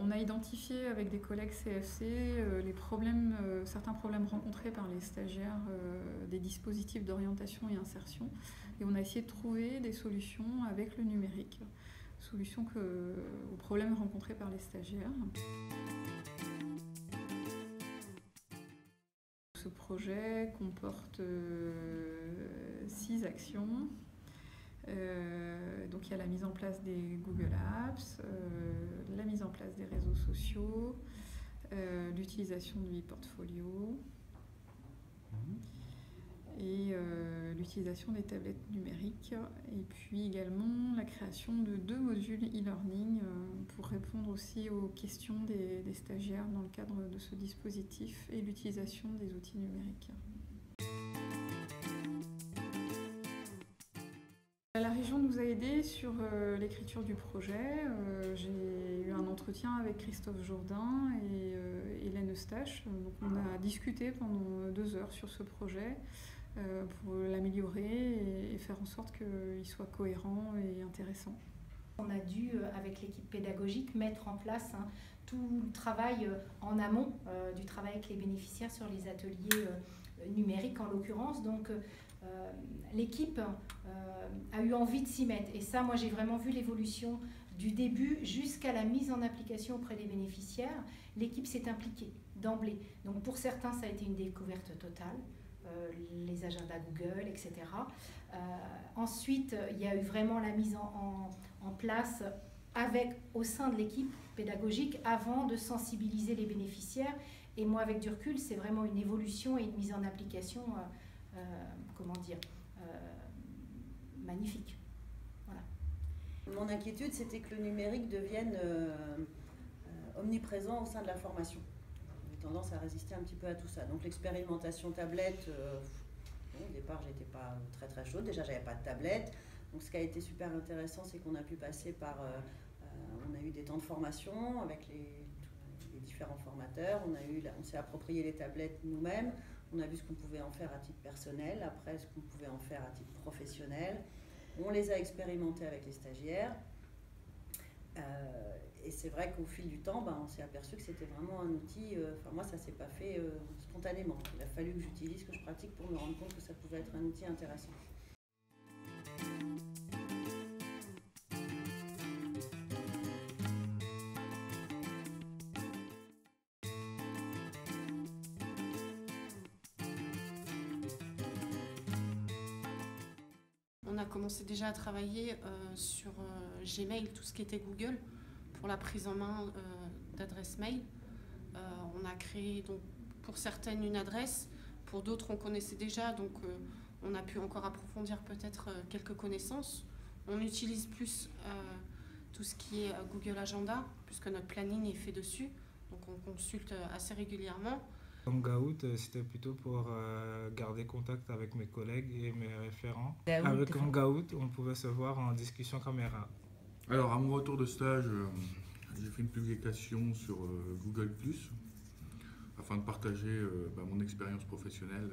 On a identifié avec des collègues CFC certains problèmes rencontrés par les stagiaires des dispositifs d'orientation et insertion. Et on a essayé de trouver des solutions avec le numérique, solutions aux problèmes rencontrés par les stagiaires. Ce projet comporte 6 actions. Donc il y a la mise en place des Google Apps, la mise en place des réseaux sociaux, l'utilisation du e-portfolio et l'utilisation des tablettes numériques, et puis également la création de 2 modules e-learning pour répondre aussi aux questions des stagiaires dans le cadre de ce dispositif et l'utilisation des outils numériques. La région nous a aidés sur l'écriture du projet. J'ai eu un entretien avec Christophe Jourdain et Hélène Eustache. Donc on a discuté pendant 2 heures sur ce projet pour l'améliorer et faire en sorte qu'il soit cohérent et intéressant. On a dû, avec l'équipe pédagogique, mettre en place tout le travail en amont du travail avec les bénéficiaires sur les ateliers numériques en l'occurrence. Donc l'équipe a eu envie de s'y mettre. Et ça, moi, j'ai vraiment vu l'évolution du début jusqu'à la mise en application auprès des bénéficiaires. L'équipe s'est impliquée d'emblée. Donc pour certains, ça a été une découverte totale. Les agendas Google, etc. Ensuite, il y a eu vraiment la mise en place au sein de l'équipe pédagogique avant de sensibiliser les bénéficiaires. Et moi, avec du recul, c'est vraiment une évolution et une mise en application, magnifique. Voilà. Mon inquiétude, c'était que le numérique devienne omniprésent au sein de la formation. J'ai tendance à résister un petit peu à tout ça. Donc l'expérimentation tablette, au départ, j'étais pas très chaude. Déjà, j'avais pas de tablette. Donc ce qui a été super intéressant, c'est qu'on a pu passer par... on a eu des temps de formation avec les différents formateurs. On s'est approprié les tablettes nous-mêmes. On a vu ce qu'on pouvait en faire à titre personnel, après ce qu'on pouvait en faire à titre professionnel. On les a expérimentés avec les stagiaires. Et c'est vrai qu'au fil du temps, on s'est aperçu que c'était vraiment un outil... moi, ça ne s'est pas fait spontanément. Il a fallu que j'utilise, que je pratique pour me rendre compte que ça pouvait être un outil intéressant. On a commencé déjà à travailler sur Gmail, tout ce qui était Google, pour la prise en main d'adresses mail. On a créé donc, pour certaines une adresse, pour d'autres on connaissait déjà, donc on a pu encore approfondir peut-être quelques connaissances. On utilise plus tout ce qui est Google Agenda, puisque notre planning est fait dessus, donc on consulte assez régulièrement. Hangout, c'était plutôt pour garder contact avec mes collègues et mes référents. Avec Hangout, on pouvait se voir en discussion caméra. Alors, à mon retour de stage, j'ai fait une publication sur Google+, afin de partager mon expérience professionnelle,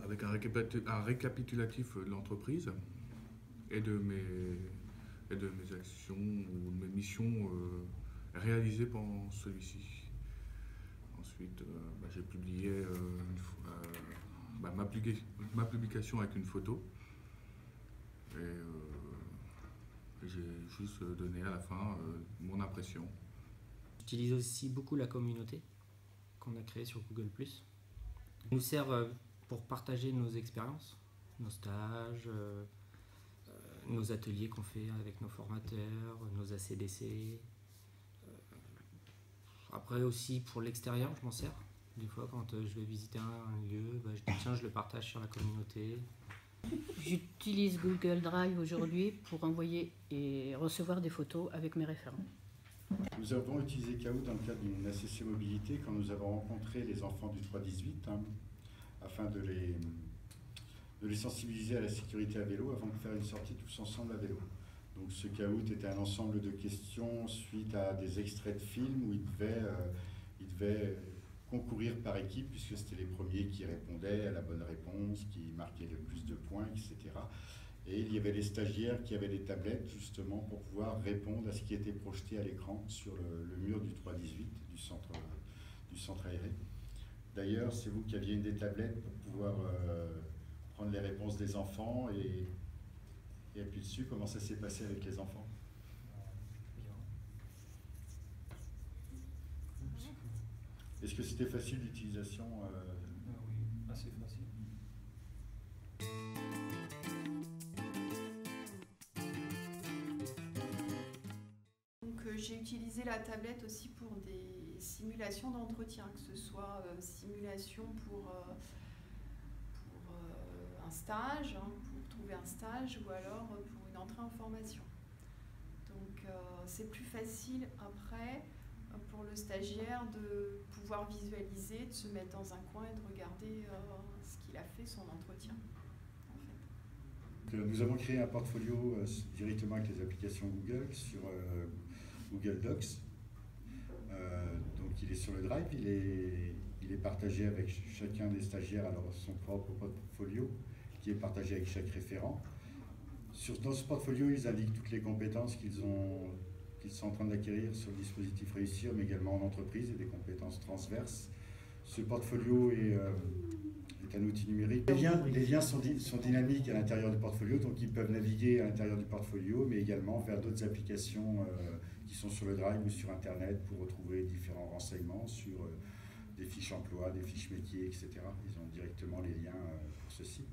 avec un récapitulatif de l'entreprise et de mes actions ou de mes missions réalisées pendant celui-ci. Ensuite, j'ai publié ma publication avec une photo et j'ai juste donné à la fin mon impression. J'utilise aussi beaucoup la communauté qu'on a créée sur Google+. Elle nous sert pour partager nos expériences, nos stages, nos ateliers qu'on fait avec nos formateurs, nos ACDC. Après aussi pour l'extérieur, je m'en sers. Des fois quand je vais visiter un lieu, je dis tiens, je le partage sur la communauté. J'utilise Google Drive aujourd'hui pour envoyer et recevoir des photos avec mes référents. Nous avons utilisé Kahoot dans le cadre d'une ACC Mobilité quand nous avons rencontré les enfants du 3-18 afin de les sensibiliser à la sécurité à vélo avant de faire une sortie tous ensemble à vélo. Donc ce Kahoot était un ensemble de questions suite à des extraits de films où ils devaient concourir par équipe puisque c'était les premiers qui répondaient à la bonne réponse, qui marquaient le plus de points, etc. Et il y avait les stagiaires qui avaient des tablettes justement pour pouvoir répondre à ce qui était projeté à l'écran sur le mur du 3-18 du centre aéré. D'ailleurs, c'est vous qui aviez une des tablettes pour pouvoir prendre les réponses des enfants et appuyer dessus. Comment ça s'est passé avec les enfants? Est-ce que c'était facile d'utilisation? Oui, assez facile. Donc j'ai utilisé la tablette aussi pour des simulations d'entretien, que ce soit simulation pour un stage, hein, pour trouver un stage, ou alors pour une entrée en formation. Donc c'est plus facile après pour le stagiaire de pouvoir visualiser, de se mettre dans un coin et de regarder ce qu'il a fait, son entretien. En fait. Nous avons créé un portfolio directement avec les applications Google sur Google Docs. Donc il est sur le Drive, il est partagé avec chacun des stagiaires, alors son propre portfolio qui est partagé avec chaque référent. Dans ce portfolio, ils indiquent toutes les compétences qu'ils sont en train d'acquérir sur le dispositif Réussir, mais également en entreprise, et des compétences transverses. Ce portfolio est un outil numérique. Les liens sont dynamiques à l'intérieur du portfolio, donc ils peuvent naviguer à l'intérieur du portfolio, mais également vers d'autres applications qui sont sur le Drive ou sur Internet pour retrouver différents renseignements sur des fiches emploi, des fiches métiers, etc. Ils ont directement les liens pour ceci.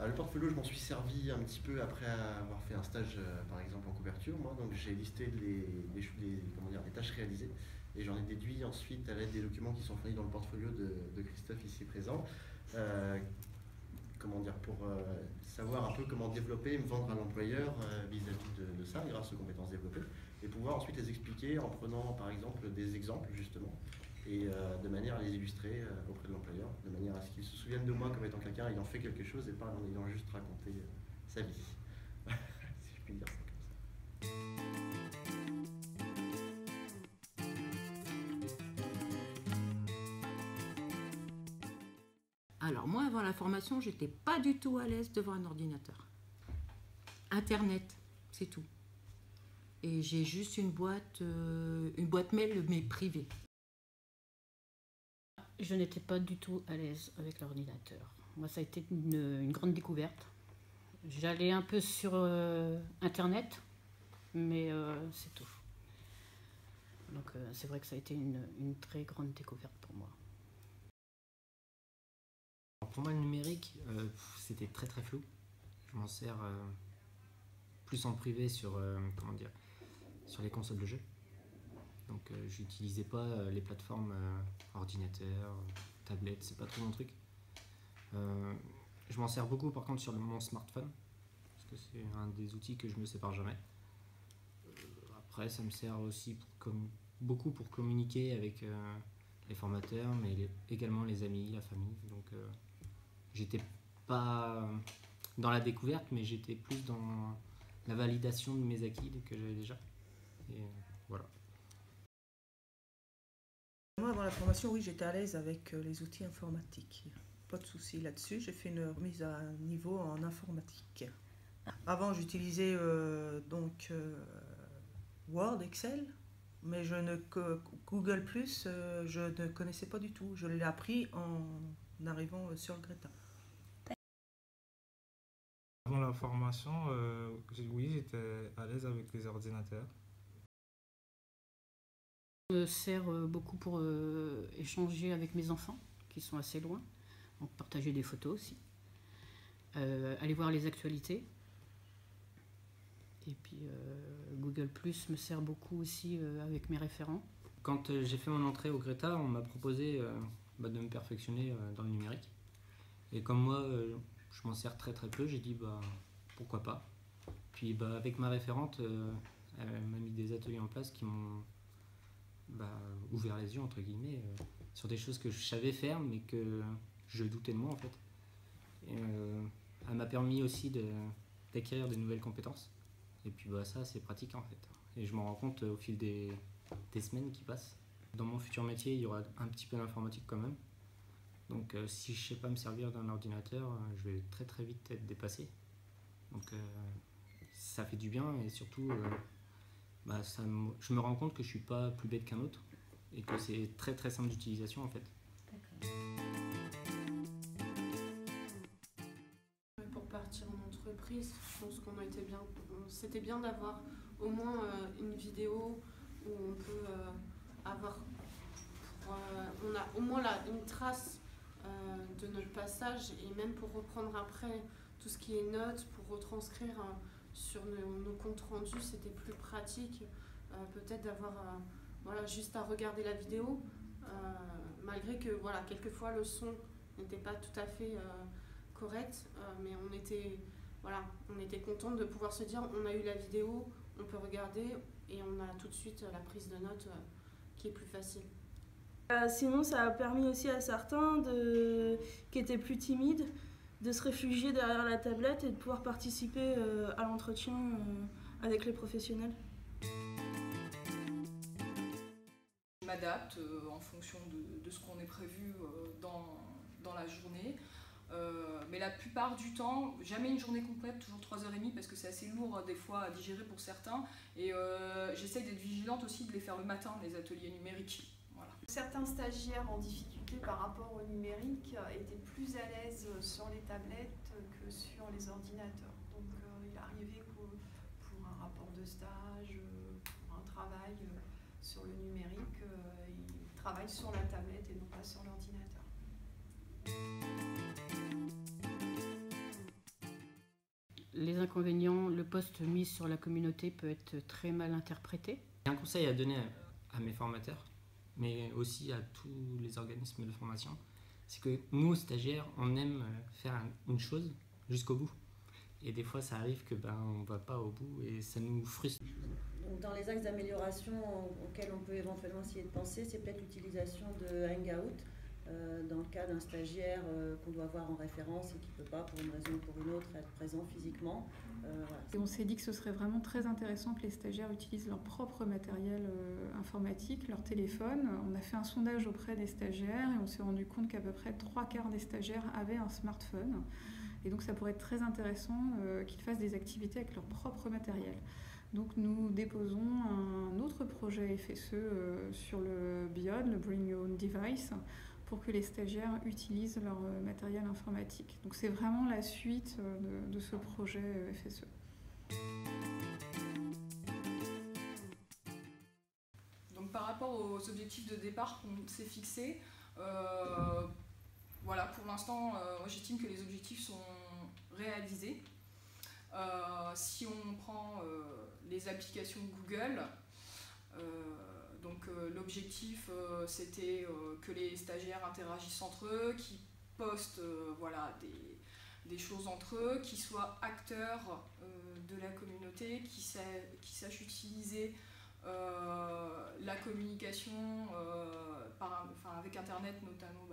Le portfolio, je m'en suis servi un petit peu après avoir fait un stage, par exemple, en couverture. Moi, donc j'ai listé les tâches réalisées et j'en ai déduit ensuite à l'aide des documents qui sont fournis dans le portfolio de Christophe ici présent. Pour savoir un peu comment développer, me vendre à l'employeur vis-à-vis de ça, grâce aux compétences développées, et pouvoir ensuite les expliquer en prenant par exemple des exemples justement, et de manière à les illustrer auprès de l'employeur, de manière à ce qu'il se souvienne de moi comme étant quelqu'un ayant fait quelque chose et pas en ayant juste raconté sa vie, si je puis dire ça comme ça. Alors moi, avant la formation, j'étais pas du tout à l'aise devant un ordinateur. Internet, c'est tout. Et j'ai juste une boîte mail, mais privée. Je n'étais pas du tout à l'aise avec l'ordinateur. Moi, ça a été une grande découverte. J'allais un peu sur Internet, mais c'est tout. Donc c'est vrai que ça a été une très grande découverte pour moi. Pour moi, le numérique, c'était très très flou. Je m'en sers plus en privé sur les consoles de jeux. Donc j'utilisais pas les plateformes ordinateur, tablette, c'est pas trop mon truc. Je m'en sers beaucoup par contre sur mon smartphone, parce que c'est un des outils que je me sépare jamais. Après, ça me sert aussi beaucoup pour communiquer avec les formateurs, mais également les amis, la famille. Donc j'étais pas dans la découverte, mais j'étais plus dans la validation de mes acquis que j'avais déjà. Et voilà. Moi, avant la formation, oui, j'étais à l'aise avec les outils informatiques. Pas de souci là-dessus. J'ai fait une remise à niveau en informatique. Avant, j'utilisais Word, Excel, mais Google+, je ne connaissais pas du tout. Je l'ai appris en arrivant sur le Greta. Avant la formation, oui, j'étais à l'aise avec les ordinateurs. Je me sers beaucoup pour échanger avec mes enfants qui sont assez loin, donc partager des photos aussi, aller voir les actualités. Et puis Google Plus me sert beaucoup aussi avec mes référents. Quand j'ai fait mon entrée au Greta, on m'a proposé de me perfectionner dans le numérique. Et comme moi, je m'en sers très très peu, j'ai dit pourquoi pas. Puis avec ma référente, elle m'a mis des ateliers en place qui m'ont ouvert les yeux entre guillemets sur des choses que je savais faire mais que je doutais de moi en fait. Et, elle m'a permis aussi d'acquérir de nouvelles compétences. Et puis ça c'est pratique en fait. Et je m'en rends compte au fil des semaines qui passent. Dans mon futur métier, il y aura un petit peu d'informatique quand même. Donc si je ne sais pas me servir d'un ordinateur, je vais très très vite être dépassé. Donc ça fait du bien et surtout je me rends compte que je suis pas plus bête qu'un autre et que c'est très très simple d'utilisation en fait. Pour partir en entreprise, je pense qu'on était bien. C'était bien d'avoir au moins une vidéo où on peut avoir. On a au moins une trace de notre passage et même pour reprendre après tout ce qui est notes, pour retranscrire sur nos comptes rendus, c'était plus pratique peut-être d'avoir juste à regarder la vidéo, malgré que quelquefois le son n'était pas tout à fait correct, mais on était contente de pouvoir se dire on a eu la vidéo, on peut regarder et on a tout de suite la prise de notes qui est plus facile. Sinon, ça a permis aussi à certains qui étaient plus timides de se réfugier derrière la tablette et de pouvoir participer à l'entretien avec les professionnels. Je m'adapte en fonction de ce qu'on est prévu dans la journée. Mais la plupart du temps, jamais une journée complète, toujours 3h30 parce que c'est assez lourd des fois à digérer pour certains. Et j'essaye d'être vigilante aussi de les faire le matin, les ateliers numériques. Voilà. Certains stagiaires en difficulté par rapport au numérique étaient plus à l'aise sur les tablettes que sur les ordinateurs. Donc il arrivait que pour un rapport de stage, pour un travail sur le numérique, ils travaillent sur la tablette et non pas sur l'ordinateur. Les inconvénients, le post mis sur la communauté peut être très mal interprété. Un conseil à donner à mes formateurs, mais aussi à tous les organismes de formation, c'est que nous, stagiaires, on aime faire une chose jusqu'au bout. Et des fois, ça arrive que on ne va pas au bout et ça nous frustre. Donc, dans les axes d'amélioration auxquels on peut éventuellement essayer de penser, c'est peut-être l'utilisation de Hangout. Dans le cas d'un stagiaire qu'on doit voir en référence et qui ne peut pas, pour une raison ou pour une autre, être présent physiquement. Et on s'est dit que ce serait vraiment très intéressant que les stagiaires utilisent leur propre matériel informatique, leur téléphone. On a fait un sondage auprès des stagiaires et on s'est rendu compte qu'à peu près 3/4 des stagiaires avaient un smartphone. Et donc ça pourrait être très intéressant qu'ils fassent des activités avec leur propre matériel. Donc nous déposons un autre projet FSE sur le BIOD, le Bring Your Own Device, pour que les stagiaires utilisent leur matériel informatique. Donc c'est vraiment la suite de ce projet FSE. Donc par rapport aux objectifs de départ qu'on s'est fixés, pour l'instant, j'estime que les objectifs sont réalisés. Si on prend les applications Google, l'objectif c'était que les stagiaires interagissent entre eux, qu'ils postent des choses entre eux, qu'ils soient acteurs de la communauté, qu'ils sachent utiliser la communication avec Internet notamment,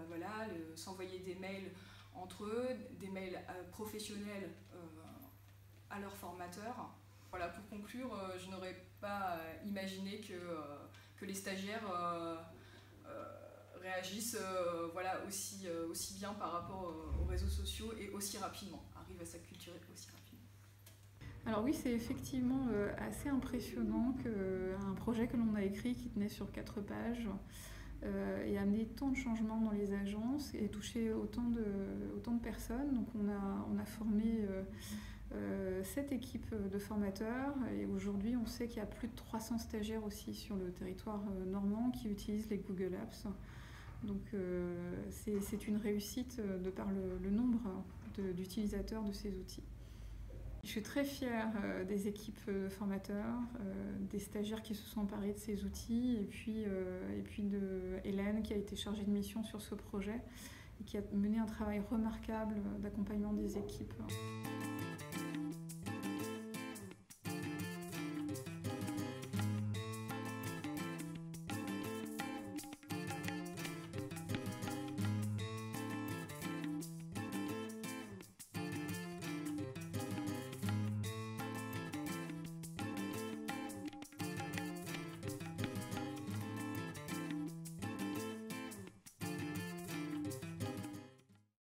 s'envoyer des mails entre eux, des mails professionnels à leurs formateurs. Voilà, pour conclure, je n'aurais pas imaginé que les stagiaires réagissent aussi bien par rapport aux réseaux sociaux et aussi rapidement, arrivent à s'acculturer aussi rapidement. Alors oui, c'est effectivement assez impressionnant qu'un projet que l'on a écrit qui tenait sur 4 pages et amené tant de changements dans les agences et touché autant de personnes. Donc on a formé 7 équipes de formateurs et aujourd'hui on sait qu'il y a plus de 300 stagiaires aussi sur le territoire normand qui utilisent les Google Apps. Donc c'est une réussite de par le nombre d'utilisateurs de ces outils. Je suis très fière des équipes de formateurs, des stagiaires qui se sont emparés de ces outils et puis de Hélène qui a été chargée de mission sur ce projet et qui a mené un travail remarquable d'accompagnement des équipes.